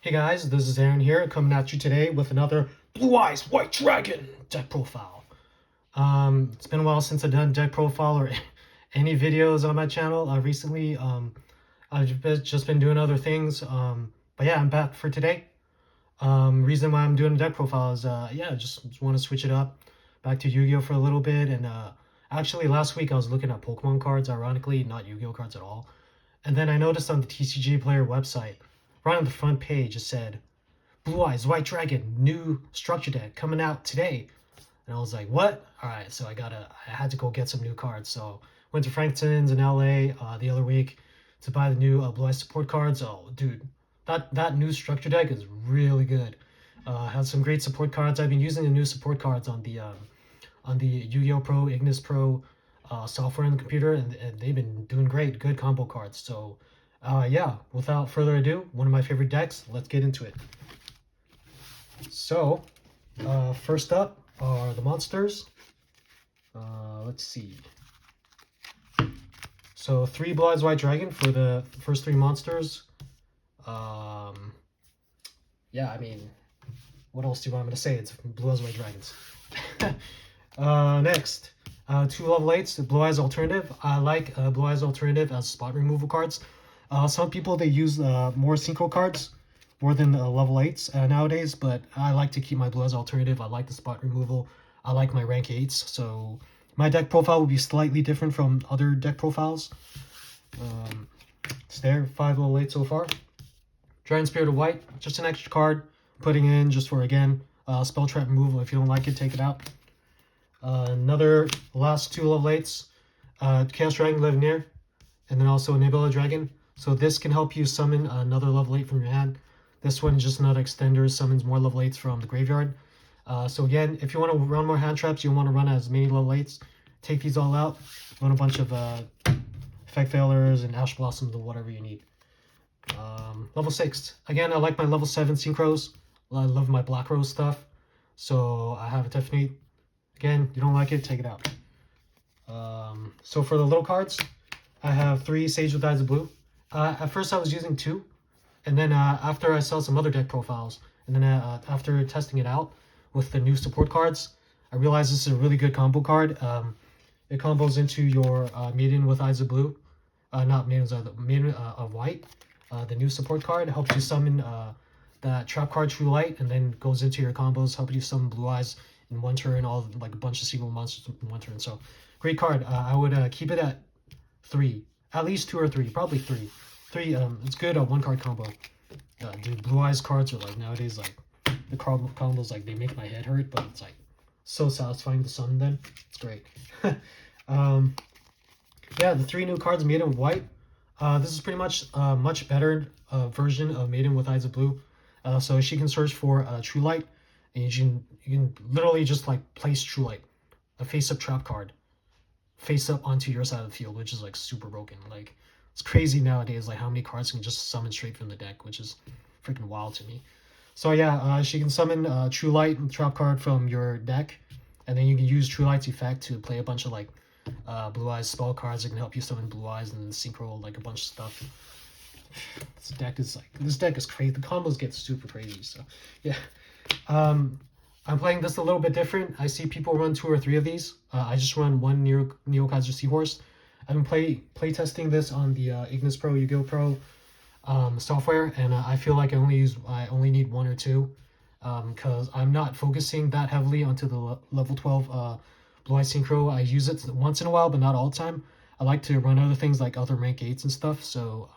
Hey guys, this is Aaron here, coming at you today with another Blue Eyes White Dragon deck profile. It's been a while since I've done deck profile or any videos on my channel. Recently, just been doing other things. But yeah, I'm back for today. Reason why I'm doing a deck profile is, just want to switch it up, back to Yu-Gi-Oh for a little bit. And actually, last week I was looking at Pokemon cards, ironically, not Yu-Gi-Oh cards at all. And then I noticed on the TCG Player website, right on the front page, it said, Blue Eyes White Dragon new structure deck coming out today. And I was like, what? All right, so I had to go get some new cards. So went to Franklin's in LA the other week to buy the new Blue Eyes support cards. Oh, dude, that new structure deck is really good. Has some great support cards. I've been using the new support cards on the Yu-Gi-Oh Pro, Ignis Pro software on the computer, and they've been doing great. Good combo cards. So, yeah, without further ado, one of my favorite decks. Let's get into it. So, first up are the monsters. Let's see. So, 3 Blue Eyes White Dragon for the first 3 monsters. Yeah, I mean, what else do you want me to say? It's Blue Eyes White Dragons. Next, 2 level 8s, the Blue Eyes Alternative. I like Blue Eyes Alternative as spot removal cards. Some people, they use more synchro cards more than level 8s nowadays, but I like to keep my Blue Eyes Alternative. I like the spot removal. I like my rank 8s, so my deck profile will be slightly different from other deck profiles. It's there, 5 level 8 so far. Dragon Spirit of White, just an extra card, putting in just for, again, spell trap removal. If you don't like it, take it out. Another last 2 level 8s, Chaos Dragon Levineer, and then also Nebula Dragon. So this can help you summon another level 8 from your hand. This one is just another extender, summons more level 8s from the graveyard. So again, if you want to run more hand traps, you want to run as many level 8s, take these all out, run a bunch of Effect Failures and Ash Blossoms or whatever you need. Level 6. Again, I like my level 7 Synchros. I love my Black Rose stuff. So I have a definitely. Again, you don't like it, take it out. So for the little cards, I have 3 Sage with Eyes of Blue. At first I was using 2. And then after I saw some other deck profiles, and then after testing it out with the new support cards, I realized this is a really good combo card. It combos into your Maiden with Eyes of Blue. Not Maiden's Maiden of White. The new support card helps you summon that trap card True Light, and then goes into your combos, helping you summon Blue Eyes in one turn, all like a bunch of single monsters in one turn. So great card. I would keep it at 3, at least 2 or 3, probably 3. 3, it's good. 1 card combo. Dude, Blue Eyes cards are like nowadays, like the combos, like they make my head hurt, but it's like so satisfying to summon them. It's great. Yeah, the 3 new cards, Maiden with White. This is pretty much a much better version of Maiden with Eyes of Blue. So she can search for True Light, and you can literally just like place True Light, a face-up trap card, face up onto your side of the field, which is like super broken. Like it's crazy nowadays, like how many cards can just summon straight from the deck, which is freaking wild to me. So yeah, she can summon True Light trap card from your deck, and then you can use True Light's effect to play a bunch of like Blue Eyes spell cards that can help you summon Blue Eyes and then synchro like a bunch of stuff. This deck is crazy. The combos get super crazy. So yeah, I'm playing this a little bit different. I see people run 2 or 3 of these. I just run 1 Neo Kaiser Seahorse. I've been play testing this on the Ignis Pro, Yu-Gi-Oh Pro software, and I feel like I only need 1 or 2 because I'm not focusing that heavily onto the level 12 Blue Eye Synchro. I use it once in a while, but not all the time. I like to run other things like other rank 8s and stuff. So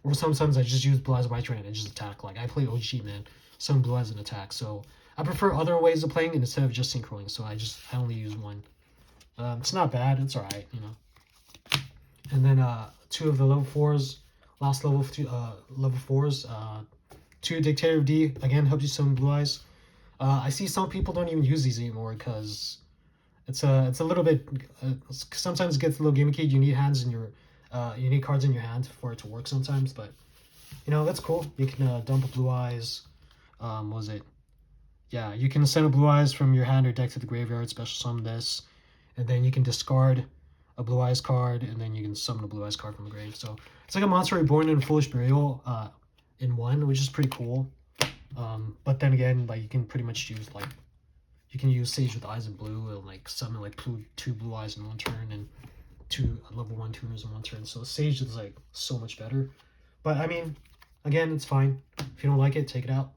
or sometimes I just use Blue Eyes White Dragon and just attack. Like I play OG, man, some Blue Eyes and attack. So I prefer other ways of playing instead of just synchroing. So I only use 1. It's not bad. It's alright, you know. And then 2 of the level 4s, last level 4s. 2 Dictator of D, again, helps you summon Blue Eyes. I see some people don't even use these anymore because it's a little bit, sometimes it gets a little gimmicky. You need hands in your, you need cards in your hand for it to work sometimes, but, you know, that's cool. You can dump a Blue Eyes, what was it? Yeah, you can send a Blue Eyes from your hand or deck to the graveyard, special summon this, and then you can discard a Blue Eyes card, and then you can summon a Blue Eyes card from the grave. So it's like a Monster Reborn and Foolish Burial in one, which is pretty cool. But then again, like you can pretty much use like you can use Sage with Eyes of Blue and like summon like two blue eyes in one turn and two level 1 tuners in one turn. So Sage is like so much better. But I mean, again, it's fine. If you don't like it, take it out.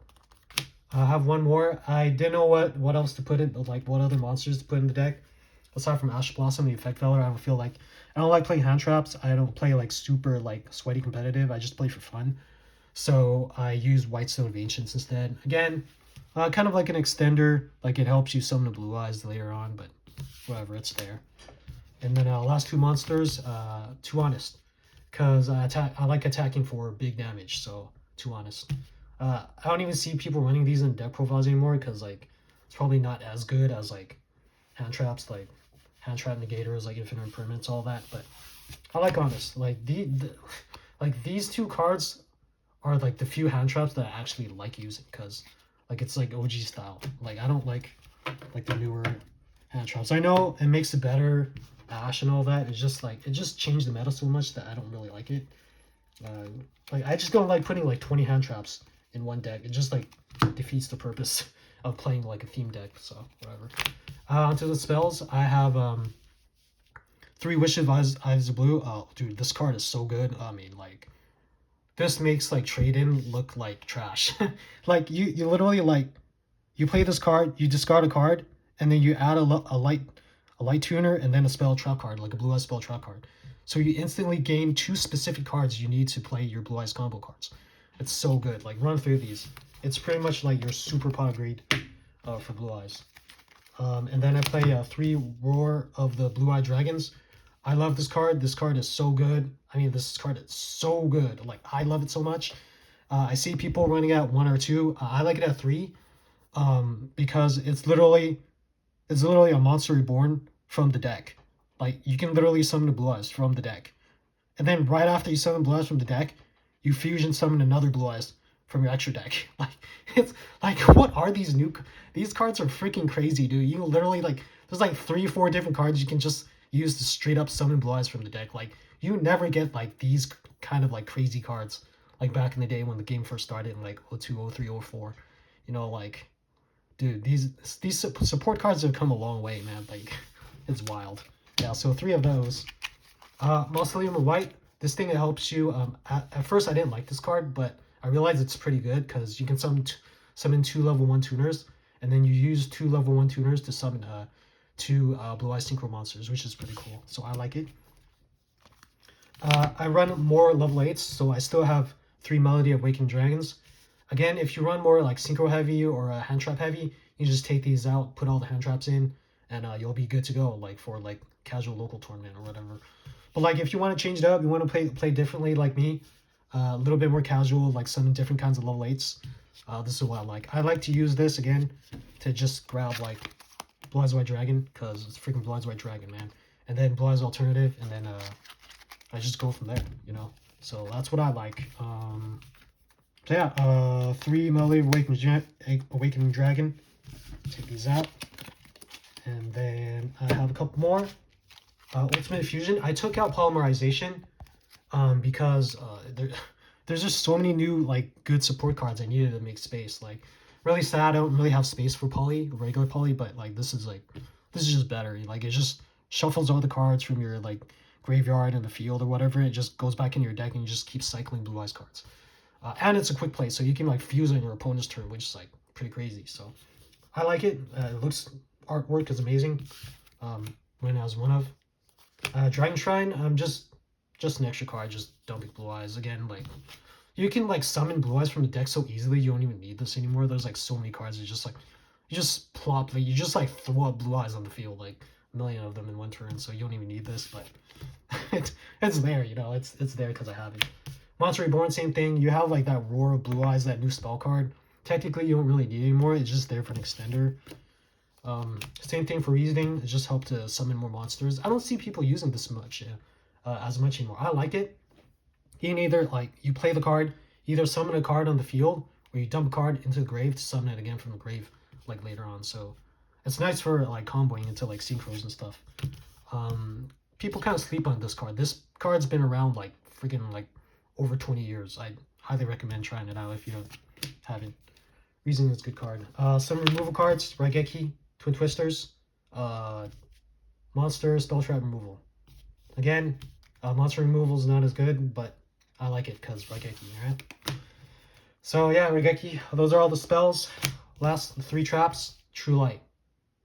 I have one more. I didn't know what else to put in, like what other monsters to put in the deck. Aside from Ash Blossom, the Effect Veller, I don't like playing hand traps. I don't play like super like sweaty competitive. I just play for fun. So I use Whitestone of Ancients instead. Again, kind of like an extender. Like it helps you summon the blue eyes later on, but whatever, it's there. And then last two monsters, Too Honest, because I like attacking for big damage. So Too Honest. I don't even see people running these in deck profiles anymore because like it's probably not as good as like hand traps, like hand trap negators, like infinite impermanence, all that. But I like Honest. Like like these two cards are like the few hand traps that I actually like using because like it's like OG style. Like I don't like the newer hand traps. I know it makes it better, Ash and all that. It's just like it just changed the meta so much that I don't really like it. Like I just don't like putting like 20 hand traps in one deck. It just like defeats the purpose of playing like a theme deck. So whatever. Onto the spells, I have 3 Wishes Eyes of Blue. Oh, dude, this card is so good. I mean, like, this makes like trade-in look like trash. Like you literally like you play this card, you discard a card, and then you add a light tuner and then a spell trap card, like a blue eyes spell trap card. So you instantly gain 2 specific cards you need to play your blue eyes combo cards. It's so good. Like run through these. It's pretty much like your super pot grade for blue eyes. And then I play 3 Roar of the Blue Eye Dragons. I love this card. This card is so good. I mean, this card is so good. Like, I love it so much. I see people running at 1 or 2. I like it at 3 because it's literally a monster reborn from the deck. Like, you can literally summon a Blue Eyes from the deck. And then right after you summon Blue Eyes from the deck, you fusion summon another Blue Eyes from your extra deck. Like, it's like, what are these new... These cards are freaking crazy, dude. You literally, like, there's like 3-4 different cards you can just use to straight up summon blue eyes from the deck. Like, you never get, like, these kind of, like, crazy cards, like, back in the day when the game first started in, like, 02, 03, 04. You know, like, dude, these support cards have come a long way, man. Like, it's wild. Yeah, so 3 of those. Mausoleum of White. This thing, it helps you, at first I didn't like this card, but I realized it's pretty good because you can summon 2 level 1 tuners, and then you use 2 level 1 tuners to summon 2 Blue Eye Synchro monsters, which is pretty cool. So I like it. I run more level 8s, so I still have 3 Melody of Waking Dragons. Again, if you run more like Synchro heavy or hand trap heavy, you just take these out, put all the hand traps in, and you'll be good to go, like for like casual local tournament or whatever. But like if you want to change it up, you want to play differently like me, a little bit more casual, like some different kinds of level 8s. This is what I like. I like to use this again to just grab like Blue Eyes White Dragon because it's freaking Blue Eyes White Dragon, man. And then Blue Eyes Alternative, and then I just go from there, you know. So that's what I like. So yeah, 3 Melody of Awakening Dragon. Take these out, and then I have a couple more. Ultimate Fusion. I took out Polymerization because there's just so many new like good support cards I needed to make space. Like really sad I don't really have space for regular poly, but like this is just better. Like it just shuffles all the cards from your like graveyard in the field or whatever. It just goes back into your deck and you just keep cycling blue eyes cards. And it's a quick play, so you can like fuse on your opponent's turn, which is like pretty crazy. So I like it. It looks, artwork is amazing. When I was one of Dragon Shrine, I'm just an extra card, just dumping blue eyes again. Like you can like summon blue eyes from the deck so easily, you don't even need this anymore. There's like so many cards. It's just like you just plop, like you just like throw up blue eyes on the field, like a million of them in one turn. So you don't even need this, but it's there, you know. It's there because I have it. Monster Reborn, same thing. You have like that Roar of Blue Eyes, that new spell card. Technically, you don't really need it anymore. It's just there for an extender. Same thing for Reasoning. It just helped to summon more monsters. I don't see people using this much, as much anymore. I like it. You can either like you play the card, either summon a card on the field, or you dump a card into the grave to summon it again from the grave, like later on. So it's nice for like comboing into like synchros and stuff. People kind of sleep on this card. This card's been around like freaking like over 20 years. highly recommend trying it out if you haven't. Reason is a good card. Some removal cards: Raigeki, Twin Twisters, Monster, Spell Trap removal. Again, monster removal is not as good, but I like it because Raigeki, right? So yeah, Raigeki, those are all the spells. Last 3 traps: True Light,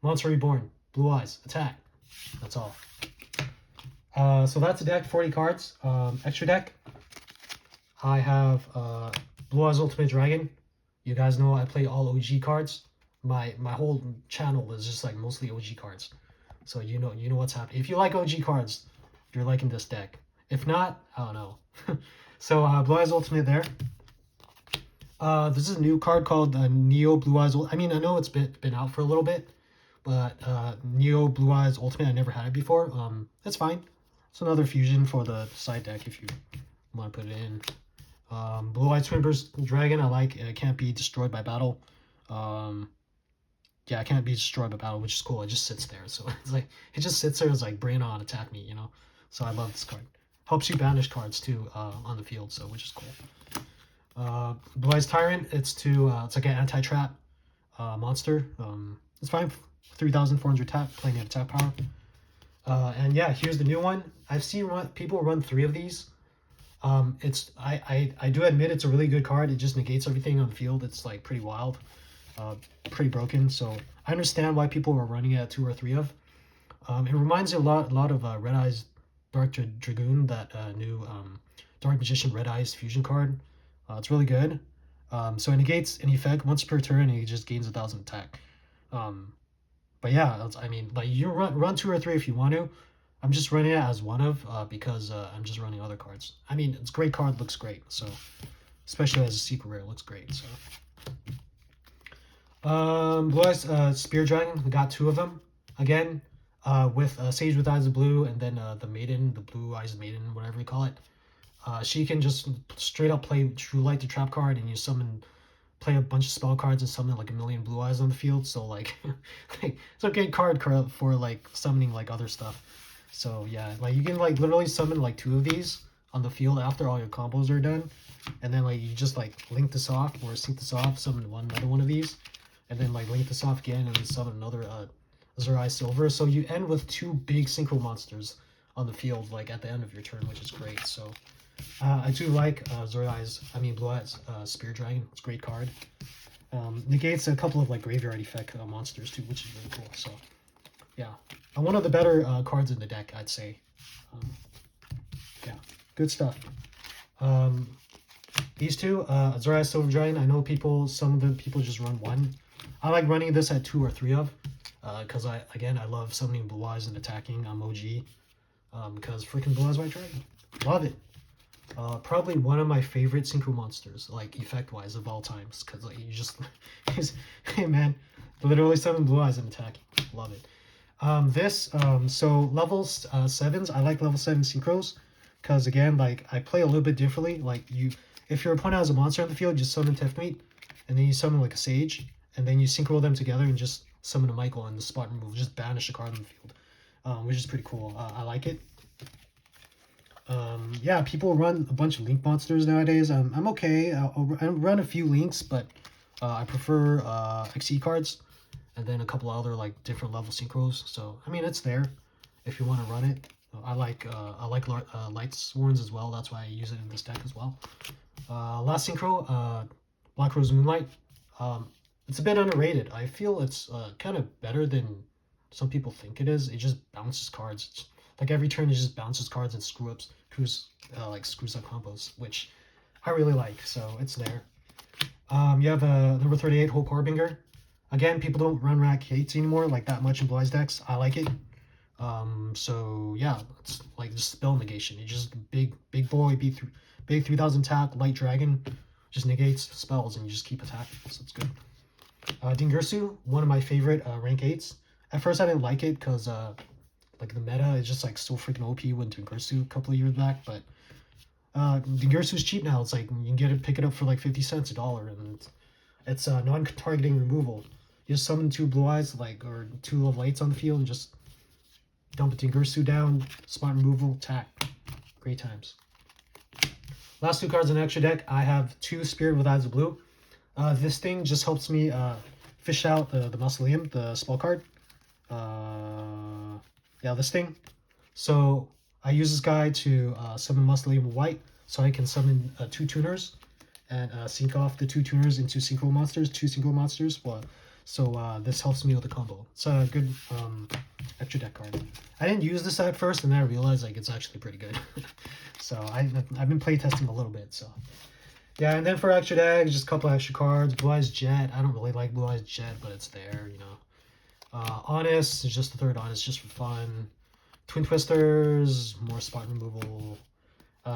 Monster Reborn, Blue Eyes, attack. That's all. So that's a deck, 40 cards. Extra deck, I have Blue Eyes Ultimate Dragon. You guys know I play all OG cards. My whole channel is just like mostly OG cards. So you know what's happening. If you like OG cards, you're liking this deck. If not, I don't know. So Blue Eyes Ultimate there. This is a new card called Neo Blue Eyes. I mean, I know it's been out for a little bit, but Neo Blue Eyes Ultimate, I never had it before. It's fine. It's another fusion for the side deck if you want to put it in. Blue Eyes Twin Burst Dragon, I like. It can't be destroyed by battle. Yeah, it can't be destroyed by battle, which is cool. It just sits there. So it's like, it just sits there. It's like, bring it on, attack me, you know? So I love this card. Helps you banish cards too on the field, so which is cool. Blue Eyes Tyrant, it's like an anti-trap monster. It's fine. 3,400 tap, playing at attack power. And yeah, here's the new one. I've seen people run 3 of these. I do admit it's a really good card. It just negates everything on the field. It's like pretty wild, pretty broken. So I understand why people are running it at 2 or 3 of. It reminds me a lot of Red Eyes Dark Dragoon, that new Dark Magician Red Eyes fusion card. It's really good. So it negates an effect once per turn, and it just gains 1,000 attack. But yeah, I mean, like, you run 2 or 3 if you want to. I'm just running it as one of because I'm just running other cards. I mean, it's a great card, looks great. So especially as a secret rare, it looks great. So Blue Eyes Spear Dragon, we got 2 of them again. With Sage with Eyes of Blue, and then the Maiden, the Blue Eyes Maiden, whatever you call it. She can just straight up play True Light, the trap card, and you play a bunch of spell cards and summon like a million Blue Eyes on the field. So like, it's a good card for like summoning like other stuff. So yeah, like you can like literally summon like 2 of these on the field after all your combos are done, and then like you just like link this off or sync this off, summon another one of these, and then like link this off again and then summon another Azure Eye Silver. So you end with 2 big synchro monsters on the field like at the end of your turn, which is great. So I do like Blue Eyes Spear Dragon. It's a great card. Negates a couple of like graveyard effect monsters too, which is really cool. So yeah, one of the better cards in the deck, I'd say. Yeah, good stuff. These 2, Azure Eye Silver Dragon, I know some of the people just run 1. I like running this at 2 or 3 of, because I love summoning Blue Eyes and attacking. I'm OG, because freaking Blue Eyes White Dragon, love it. Probably one of my favorite synchro monsters, like effect-wise, of all times, because like you just, hey man, literally summon Blue Eyes and attacking, love it. So levels 7s, I like level 7 synchros, because again, like I play a little bit differently. Like if your opponent has a monster on the field, just summon Tefmate, and then you summon like a Sage, and then you synchro them together and just summon a Michael and the spot remove, just banish a card on the field, which is pretty cool. I like it. Yeah, people run a bunch of Link monsters nowadays. I'm okay. I run a few Links, but I prefer XE cards, and then a couple other like different level synchros. So I mean, it's there if you want to run it. I like Light Sworns as well. That's why I use it in this deck as well. Last synchro, Black Rose Moonlight. It's a bit underrated. I feel it's kind of better than some people think it is. It just bounces cards. It's, like every turn, it just bounces cards and screws up combos, which I really like. So it's there. You have number 38, Hulk Harbinger. Again, people don't run Rack Hates anymore like that much in Blue Eyes decks. I like it. So yeah, it's like just spell negation. It just big boy, big 3,000 tap, light dragon, just negates spells and you just keep attacking. So it's good. Dingirsu, one of my favorite rank 8s. At first I didn't like it because like the meta is just like so freaking OP with Dingirsu a couple of years back, but Dingirsu's cheap now. It's like you can pick it up for like 50 cents, $1, and it's non-targeting removal. You just summon 2 Blue Eyes or 2 of Lights on the field and just dump a Dingirsu down, spot removal, attack. Great times. Last two cards in the extra deck, I have 2 Spirit with Eyes of Blue. This thing just helps me fish out the Mausoleum, the spell card. Yeah, this thing. So I use this guy to summon Mausoleum White, so I can summon 2 tuners and sync off the 2 tuners into synchro monsters, 2 synchro monsters. Well, so this helps me with the combo. It's a good extra deck card. I didn't use this at first, and then I realized like it's actually pretty good. So I've been playtesting a little bit. So yeah, and then for extra deck, just a couple extra cards. Blue Eyes Jet. I don't really like Blue Eyes Jet, but it's there, you know. Honest is just the third Honest, just for fun. Twin Twisters, more spot removal.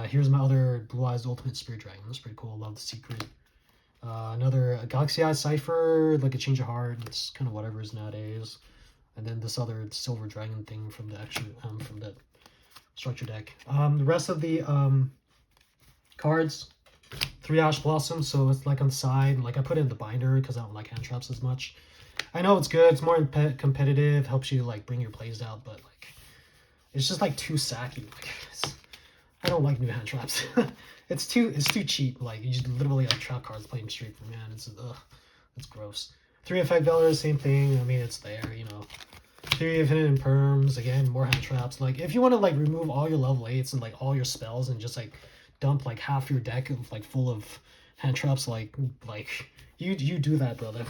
Here's my other Blue Eyes Ultimate Spirit Dragon. That's pretty cool. Love the secret. Another Galaxy Eye Cipher, like a change of heart. It's kind of whatever is nowadays. And then this other Silver Dragon thing from the extra from the structure deck. The rest of the cards, 3 Ash Blossoms. So it's like on the side. Like I put it in the binder because I don't like hand traps as much. I know it's good. It's more competitive. Helps you like bring your plays out, but like it's just like too sacky. Like, I don't like new hand traps. it's too cheap. Like you just literally like trap cards playing straight from hand. It's gross. 3 Effect Veilers, same thing. I mean, it's there, you know. 3 Infinite Imperms, again, more hand traps. Like if you want to like remove all your level 8s and like all your spells and just like dump like half your deck of, like full of hand traps, like you do that, brother.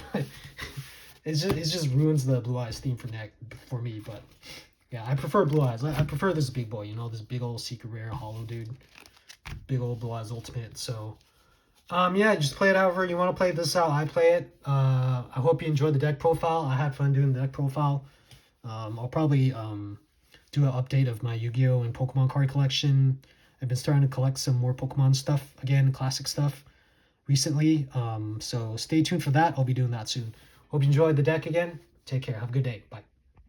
It just ruins the Blue Eyes theme for me, but yeah, I prefer Blue Eyes. I prefer this big boy, you know, this big old secret rare hollow dude. Big old Blue Eyes Ultimate. So yeah, just play it however you want to play this how I play it. I hope you enjoyed the deck profile. I had fun doing the deck profile. I'll probably do an update of my Yu-Gi-Oh! And Pokemon card collection. I've been starting to collect some more Pokemon stuff, again, classic stuff, recently. So stay tuned for that. I'll be doing that soon. Hope you enjoyed the deck again. Take care. Have a good day. Bye.